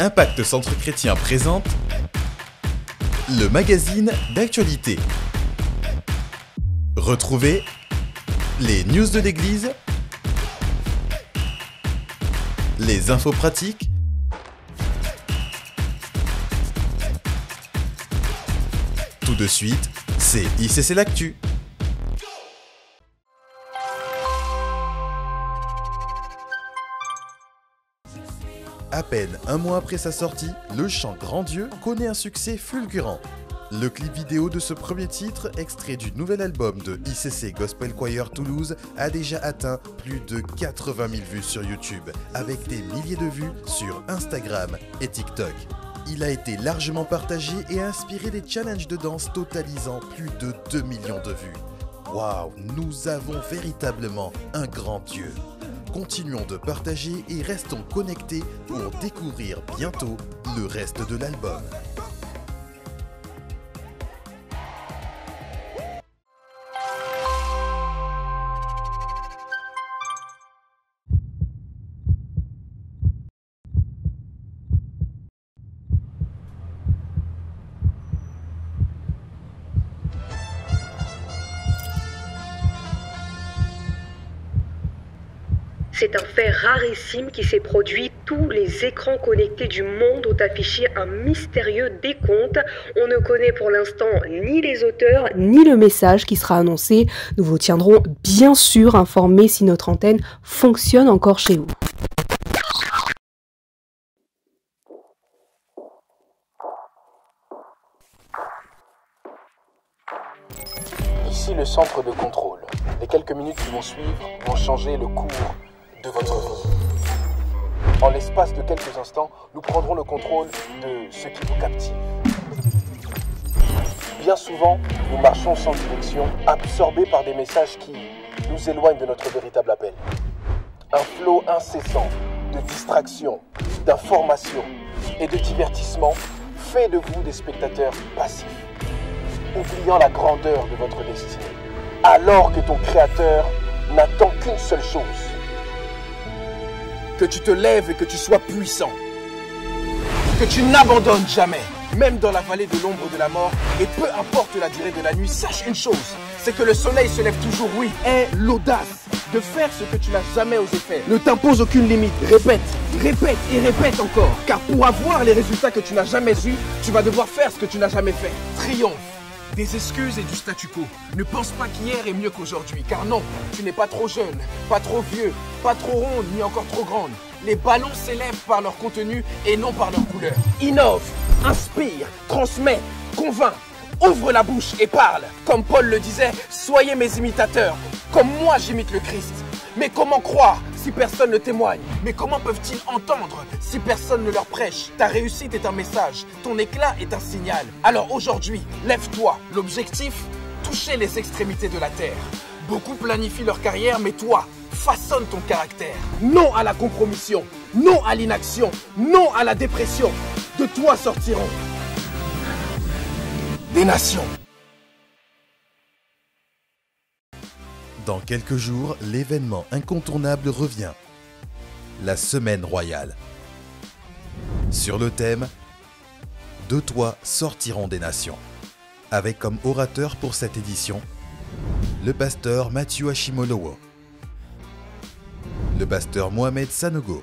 Impact Centre Chrétien présente le magazine d'actualité. Retrouvez les news de l'église, les infos pratiques, tout de suite, c'est ICC l'Actu. À peine un mois après sa sortie, le chant Grand Dieu connaît un succès fulgurant. Le clip vidéo de ce premier titre, extrait du nouvel album de ICC Gospel Choir Toulouse, a déjà atteint plus de 80 000 vues sur YouTube, avec des milliers de vues sur Instagram et TikTok. Il a été largement partagé et a inspiré des challenges de danse totalisant plus de 2 millions de vues. Waouh, nous avons véritablement un grand Dieu. Continuons de partager et restons connectés pour découvrir bientôt le reste de l'album. C'est un fait rarissime qui s'est produit. Tous les écrans connectés du monde ont affiché un mystérieux décompte. On ne connaît pour l'instant ni les auteurs, ni le message qui sera annoncé. Nous vous tiendrons bien sûr informés si notre antenne fonctionne encore chez vous. Ici le centre de contrôle. Les quelques minutes qui vont suivre vont changer le cours de votre vie. En l'espace de quelques instants, nous prendrons le contrôle de ce qui vous captive. Bien souvent, nous marchons sans direction, absorbés par des messages qui nous éloignent de notre véritable appel. Un flot incessant de distractions, d'informations et de divertissements fait de vous des spectateurs passifs, oubliant la grandeur de votre destinée, alors que ton Créateur n'attend qu'une seule chose: que tu te lèves et que tu sois puissant, que tu n'abandonnes jamais, même dans la vallée de l'ombre de la mort, et peu importe la durée de la nuit. Sache une chose, c'est que le soleil se lève toujours. Oui, aie l'audace de faire ce que tu n'as jamais osé faire. Ne t'impose aucune limite. Répète, répète et répète encore, car pour avoir les résultats que tu n'as jamais eus, tu vas devoir faire ce que tu n'as jamais fait. Triomphe des excuses et du statu quo. Ne pense pas qu'hier est mieux qu'aujourd'hui, car non, tu n'es pas trop jeune, pas trop vieux, pas trop ronde, ni encore trop grande. Les ballons s'élèvent par leur contenu et non par leur couleur. Innove, inspire, transmets, convainc, ouvre la bouche et parle. Comme Paul le disait, soyez mes imitateurs, comme moi j'imite le Christ. Mais comment croire si personne ne témoigne? Mais comment peuvent-ils entendre si personne ne leur prêche? Ta réussite est un message, ton éclat est un signal. Alors aujourd'hui, lève-toi. L'objectif, toucher les extrémités de la terre. Beaucoup planifient leur carrière, mais toi, façonne ton caractère. Non à la compromission, non à l'inaction, non à la dépression. De toi sortiront des nations. Dans quelques jours, l'événement incontournable revient. La Semaine Royale. Sur le thème « De toi sortiront des nations », avec comme orateur pour cette édition le pasteur Mathieu Ashimolowo, le pasteur Mohamed Sanogo,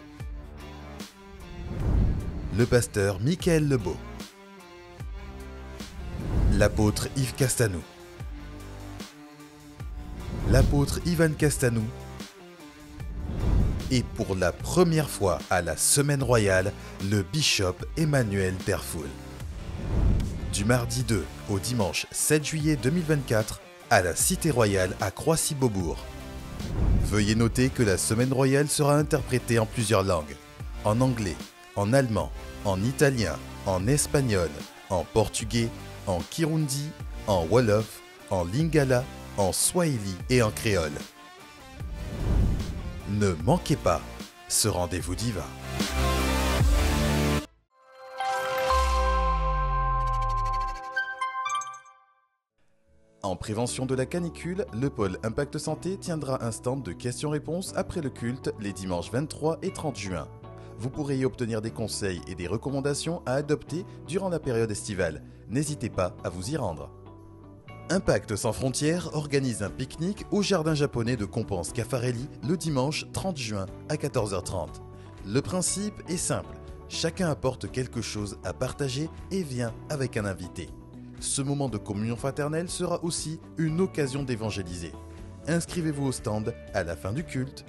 le pasteur Michael Lebeau, l'apôtre Yves Castanou, l'apôtre Ivan Castanou, et pour la première fois à la Semaine Royale, le bishop Emmanuel Derfoul. Du mardi 2 au dimanche 7 juillet 2024 à la Cité Royale à Croissy-Beaubourg. Veuillez noter que la Semaine Royale sera interprétée en plusieurs langues: en anglais, en allemand, en italien, en espagnol, en portugais, en kirundi, en wolof, en lingala, en swahili et en créole. Ne manquez pas ce rendez-vous divin. En prévention de la canicule, le pôle Impact Santé tiendra un stand de questions-réponses après le culte les dimanches 23 et 30 juin. vous pourrez y obtenir des conseils et des recommandations à adopter durant la période estivale. N'hésitez pas à vous y rendre. Impact Sans Frontières organise un pique-nique au jardin japonais de Compense Caffarelli le dimanche 30 juin à 14h30. Le principe est simple, chacun apporte quelque chose à partager et vient avec un invité. Ce moment de communion fraternelle sera aussi une occasion d'évangéliser. Inscrivez-vous au stand à la fin du culte.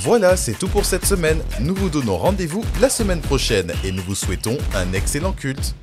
Voilà, c'est tout pour cette semaine. Nous vous donnons rendez-vous la semaine prochaine et nous vous souhaitons un excellent culte.